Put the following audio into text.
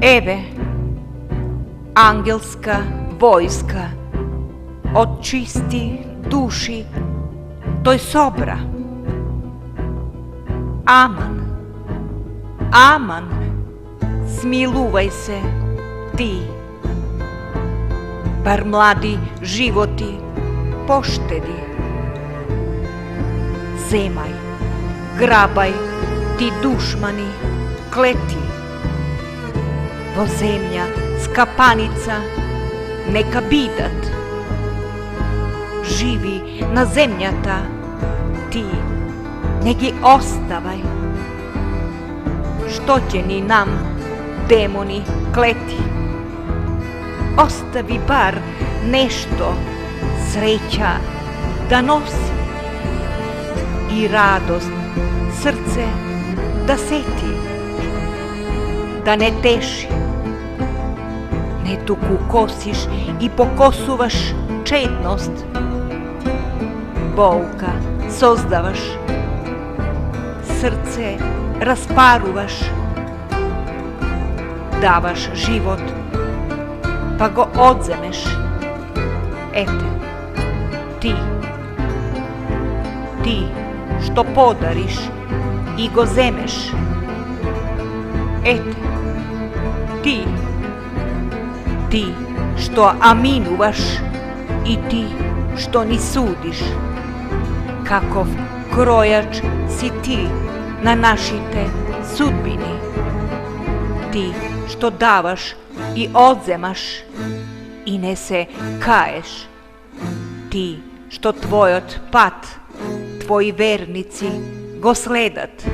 Еве, ангелска војска од чисти души тој собра. Аман, аман, смилувај се ти. Бар млади животи поштеди. Земај, грабај ти душмани, клети. Во земја скапаница нека бидат. Живи на земјата, ти не ги оставај. Што ќе ни нам, демони, клети? Остави бар нешто, среќа да носи и радост срце да сети, да не теши. Не туку косиш и покосуваш чедност. Болка создаваш, срце распаруваш, даваш живот, па го одземеш. Ете, ти што подариш и го земеш. Ете, ти што аминуваш и ти што ни судиш. Каков кројач си ти на нашите судбини. Ти што даваш и одземаш и не се каеш. Ти што твојот пат, твои верници го следат.